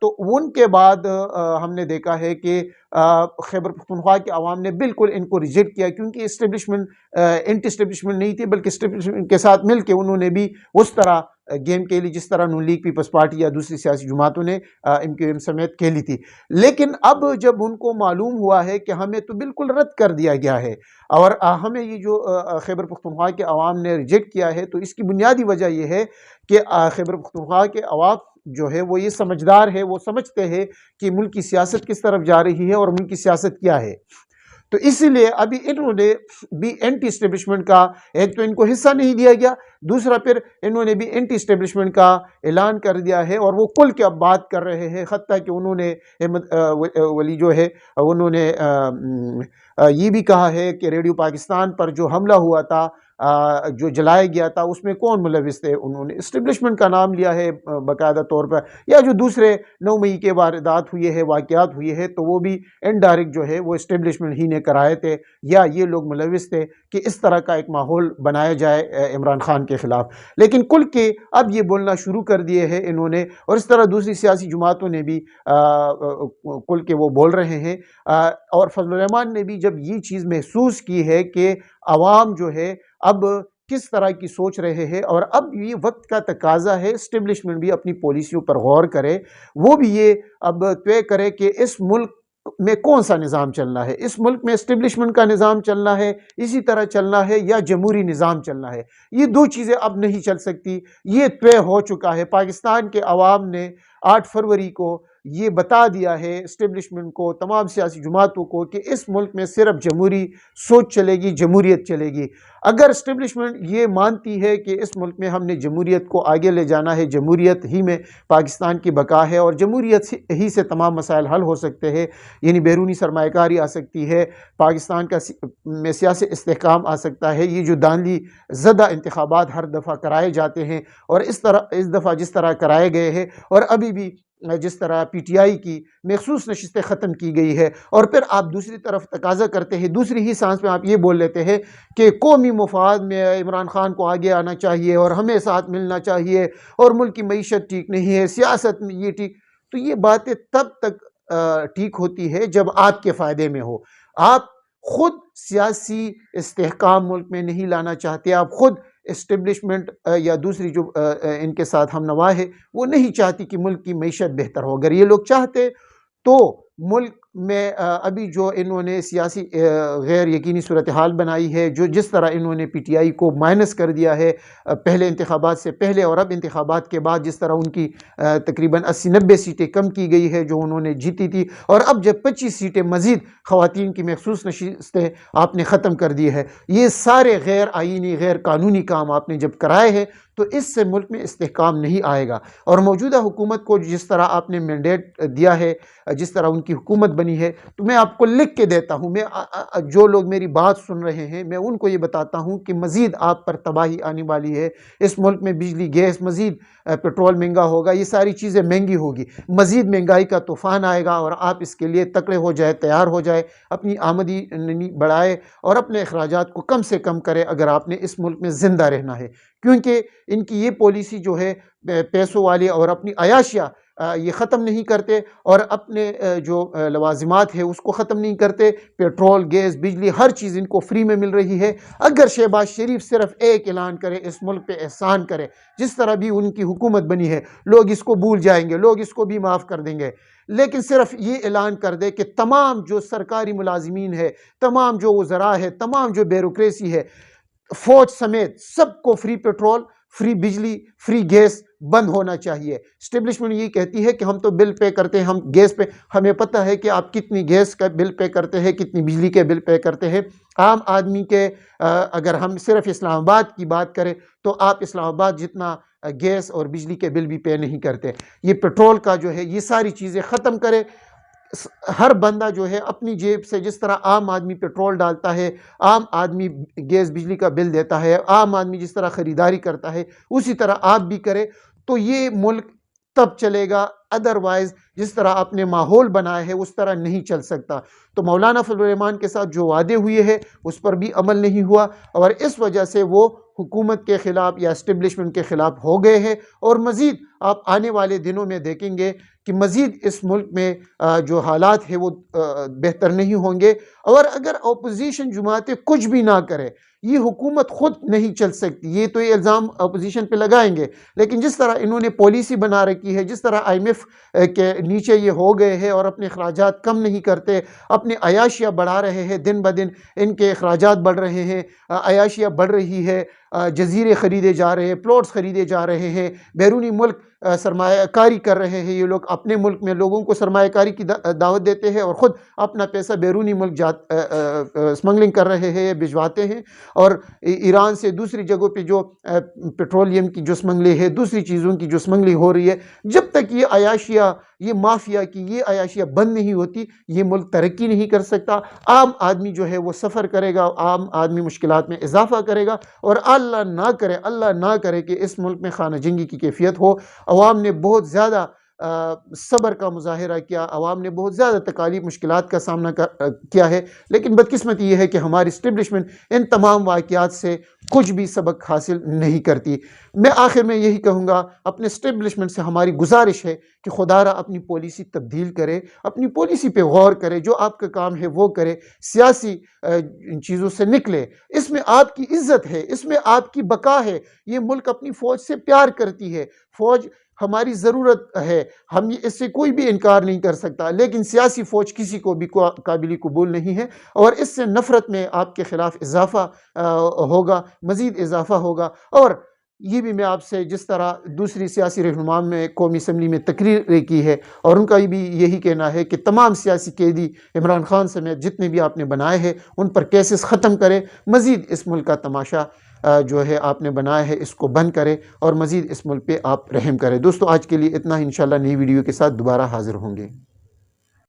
تو ان کے بعد ہم نے دیکھا ہے کہ خیبر پختونخوا کے عوام نے بالکل ان کو ریجیکٹ کیا، کیونکہ اسٹیبلشمنٹ اینٹی اسٹیبلشمنٹ نہیں تھی، بلکہ اسٹیبلشمنٹ کے ساتھ مل کے انہوں نے بھی اس طرح گیم کھیلی جس طرح نون لیگ پیپلز پارٹی یا دوسری سیاسی جماعتوں نے MQM سمیت کھیلی تھی۔ لیکن اب جب ان کو معلوم ہوا ہے کہ ہمیں تو بالکل رد کر دیا گیا ہے اور ہمیں یہ جو خیبر پختونخوا کے عوام نے ریجیکٹ کیا ہے، تو اس کی بنیادی وجہ یہ ہے کہ خیبر پختونخوا کے عوام جو ہے وہ یہ سمجھدار ہے، وہ سمجھتے ہیں کہ ملک کی سیاست کس طرف جا رہی ہے اور ملک کی سیاست کیا ہے۔ تو اسی لیے ابھی انہوں نے بھی اینٹی اسٹیبلشمنٹ کا، ایک تو ان کو حصہ نہیں دیا گیا، دوسرا پھر انہوں نے بھی اینٹی اسٹیبلشمنٹ کا اعلان کر دیا ہے، اور وہ کل کے اب بات کر رہے ہیں، حتیٰ کہ انہوں نے احمد ولی جو ہے انہوں نے یہ بھی کہا ہے کہ ریڈیو پاکستان پر جو حملہ ہوا تھا، جو جلایا گیا تھا، اس میں کون ملوث تھے، انہوں نے اسٹیبلشمنٹ کا نام لیا ہے باقاعدہ طور پر، یا جو دوسرے 9 مئی کے واردات ہوئے ہیں، واقعات ہوئے ہیں، تو وہ بھی انڈائریکٹ جو ہے وہ اسٹیبلشمنٹ ہی نے کرائے تھے یا یہ لوگ ملوث تھے کہ اس طرح کا ایک ماحول بنایا جائے عمران خان کے خلاف۔ لیکن کل کے اب یہ بولنا شروع کر دیے ہیں انہوں نے، اور اس طرح دوسری سیاسی جماعتوں نے بھی کل کے وہ بول رہے ہیں، اور فضل الرحمان نے بھی جب یہ چیز محسوس کی ہے کہ عوام جو ہے اب کس طرح کی سوچ رہے ہیں، اور اب یہ وقت کا تقاضا ہے اسٹیبلشمنٹ بھی اپنی پالیسیوں پر غور کرے، وہ بھی یہ اب طے کرے کہ اس ملک میں کون سا نظام چلنا ہے، اس ملک میں اسٹیبلشمنٹ کا نظام چلنا ہے، اسی طرح چلنا ہے، یا جمہوری نظام چلنا ہے۔ یہ دو چیزیں اب نہیں چل سکتی، یہ طے ہو چکا ہے۔ پاکستان کے عوام نے 8 فروری کو یہ بتا دیا ہے اسٹیبلشمنٹ کو، تمام سیاسی جماعتوں کو، کہ اس ملک میں صرف جمہوری سوچ چلے گی، جمہوریت چلے گی۔ اگر اسٹیبلشمنٹ یہ مانتی ہے کہ اس ملک میں ہم نے جمہوریت کو آگے لے جانا ہے، جمہوریت ہی میں پاکستان کی بقا ہے، اور جمہوریت ہی سے تمام مسائل حل ہو سکتے ہیں، یعنی بیرونی سرمایہ کاری آ سکتی ہے، پاکستان میں سیاسی استحکام آ سکتا ہے، یہ جو دھاندلی زدہ انتخابات ہر دفعہ کرائے جاتے ہیں، اور اس دفعہ جس طرح کرائے گئے ہیں، اور ابھی بھی جس طرح PTI کی مخصوص نشستیں ختم کی گئی ہے، اور پھر آپ دوسری طرف تقاضا کرتے ہیں، دوسری ہی سانس میں آپ یہ بول لیتے ہیں کہ قومی مفاد میں عمران خان کو آگے آنا چاہیے اور ہمیں ساتھ ملنا چاہیے، اور ملک کی معیشت ٹھیک نہیں ہے، سیاست میں یہ ٹھیک، تو یہ باتیں تب تک ٹھیک ہوتی ہے جب آپ کے فائدے میں ہو۔ آپ خود سیاسی استحکام ملک میں نہیں لانا چاہتے، آپ خود اسٹیبلشمنٹ یا دوسری جو ان کے ساتھ ہم نوا ہے وہ نہیں چاہتی کہ ملک کی معیشت بہتر ہو۔ اگر یہ لوگ چاہتے تو ملک میں ابھی جو انہوں نے سیاسی غیر یقینی صورتحال بنائی ہے، جس طرح انہوں نے PTI کو مائنس کر دیا ہے پہلے انتخابات سے پہلے، اور اب انتخابات کے بعد جس طرح ان کی تقریباً 80-90 سیٹیں کم کی گئی ہے جو انہوں نے جیتی تھی، اور اب جب 25 سیٹیں مزید خواتین کی مخصوص نشستیں آپ نے ختم کر دی ہے، یہ سارے غیر آئینی غیر قانونی کام آپ نے جب کرائے ہیں، تو اس سے ملک میں استحکام نہیں آئے گا۔ اور موجودہ حکومت کو جس طرح آپ نے مینڈیٹ دیا ہے، جس طرح ان کی حکومت بنی ہے، تو میں آپ کو لکھ کے دیتا ہوں، جو لوگ میری بات سن رہے ہیں میں ان کو یہ بتاتا ہوں کہ مزید آپ پر تباہی آنے والی ہے۔ اس ملک میں بجلی، گیس، مزید پیٹرول مہنگا ہوگا، یہ ساری چیزیں مہنگی ہوگی، مزید مہنگائی کا طوفان آئے گا، اور آپ اس کے لیے تکڑے ہو جائے، تیار ہو جائے، اپنی آمدنی بڑھائے اور اپنے اخراجات کو کم سے کم کرے اگر آپ نے اس ملک میں زندہ رہنا ہے، کیونکہ ان کی یہ پالیسی جو ہے پیسوں والی اور اپنی عیاشیاں یہ ختم نہیں کرتے، اور اپنے جو لوازمات ہے اس کو ختم نہیں کرتے، پیٹرول، گیس، بجلی، ہر چیز ان کو فری میں مل رہی ہے۔ اگر شہباز شریف صرف ایک اعلان کرے، اس ملک پہ احسان کرے، جس طرح بھی ان کی حکومت بنی ہے، لوگ اس کو بھول جائیں گے، لوگ اس کو بھی معاف کر دیں گے، لیکن صرف یہ اعلان کر دے کہ تمام جو سرکاری ملازمین ہے، تمام جو وزراء ہے، تمام جو بیوروکریسی ہے، فوج سمیت سب کو فری پیٹرول، فری بجلی، فری گیس بند ہونا چاہیے۔ اسٹیبلشمنٹ یہ کہتی ہے کہ ہم تو بل پے کرتے ہیں، ہم گیس پہ، ہمیں پتہ ہے کہ آپ کتنی گیس کا بل پے کرتے ہیں، کتنی بجلی کے بل پے کرتے ہیں۔ عام آدمی کے اگر ہم صرف اسلام آباد کی بات کریں تو آپ اسلام آباد جتنا گیس اور بجلی کے بل بھی پے نہیں کرتے۔ یہ پیٹرول کا جو ہے یہ ساری چیزیں ختم کرے، ہر بندہ جو ہے اپنی جیب سے، جس طرح عام آدمی پیٹرول ڈالتا ہے، عام آدمی گیس بجلی کا بل دیتا ہے، عام آدمی جس طرح خریداری کرتا ہے، اسی طرح آپ بھی کرے، تو یہ ملک تب چلے گا، ادروائز جس طرح آپ نے ماحول بنایا ہے اس طرح نہیں چل سکتا۔ تو مولانا فضل الرحمان کے ساتھ جو وعدے ہوئے ہیں اس پر بھی عمل نہیں ہوا، اور اس وجہ سے وہ حکومت کے خلاف یا اسٹیبلشمنٹ کے خلاف ہو گئے ہیں، اور مزید آپ آنے والے دنوں میں دیکھیں گے کہ مزید اس ملک میں جو حالات ہے وہ بہتر نہیں ہوں گے، اور اگر اپوزیشن جماعتیں کچھ بھی نہ کرے، یہ حکومت خود نہیں چل سکتی۔ یہ تو یہ الزام اپوزیشن پہ لگائیں گے، لیکن جس طرح انہوں نے پالیسی بنا رکھی ہے، جس طرح IMF کے نیچے یہ ہو گئے ہیں اور اپنے اخراجات کم نہیں کرتے، اپنے عیاشیاں بڑھا رہے ہیں، دن بدن ان کے اخراجات بڑھ رہے ہیں، عیاشیاں بڑھ رہی ہے، جزیرے خریدے جا رہے ہیں، پلاٹس خریدے جا رہے ہیں، بیرونی ملک سرمایہ کاری کر رہے ہیں، یہ لوگ اپنے ملک میں لوگوں کو سرمایہ کاری کی دعوت دیتے ہیں اور خود اپنا پیسہ بیرونی ملک سمگلنگ کر رہے ہیں، بھجواتے ہیں، اور ایران سے دوسری جگہوں پہ جو پیٹرولیم کی جو سمگلی ہے، دوسری چیزوں کی جو سمگلی ہو رہی ہے، جب تک یہ عیاشیاں، یہ مافیا کی یہ عیاشیاں بند نہیں ہوتی، یہ ملک ترقی نہیں کر سکتا۔ عام آدمی جو ہے وہ سفر کرے گا، عام آدمی مشکلات میں اضافہ کرے گا، اور اللہ نہ کرے کہ اس ملک میں خانہ جنگی کی کیفیت ہو۔ عوام نے بہت زیادہ صبر کا مظاہرہ کیا، عوام نے بہت زیادہ تکالیف مشکلات کا سامنا کیا ہے، لیکن بدقسمتی یہ ہے کہ ہماری اسٹیبلشمنٹ ان تمام واقعات سے کچھ بھی سبق حاصل نہیں کرتی۔ میں آخر میں یہی کہوں گا، اپنے اسٹیبلشمنٹ سے ہماری گزارش ہے کہ خدا را اپنی پالیسی تبدیل کرے، اپنی پالیسی پہ غور کرے، جو آپ کا کام ہے وہ کرے، سیاسی چیزوں سے نکلے۔ اس میں آپ کی عزت ہے، اس میں آپ کی بقا ہے۔ یہ ملک اپنی فوج سے پیار کرتی ہے، فوج ہماری ضرورت ہے، ہم اس سے کوئی بھی انکار نہیں کر سکتا، لیکن سیاسی فوج کسی کو بھی قابل قبول نہیں ہے، اور اس سے نفرت میں آپ کے خلاف اضافہ ہوگا، مزید اضافہ ہوگا۔ اور یہ بھی میں آپ سے، جس طرح دوسری سیاسی رہنماؤں میں قومی اسمبلی میں تقریر کی ہے، اور ان کا بھی یہی کہنا ہے کہ تمام سیاسی قیدی عمران خان سمیت جتنے بھی آپ نے بنائے ہیں ان پر کیسز ختم کرے، مزید اس ملک کا تماشا جو ہے آپ نے بنایا ہے اس کو بند کرے، اور مزید اس ملک پہ آپ رحم کریں۔ دوستو آج کے لیے اتنا ہی، انشاءاللہ نئی ویڈیو کے ساتھ دوبارہ حاضر ہوں گے۔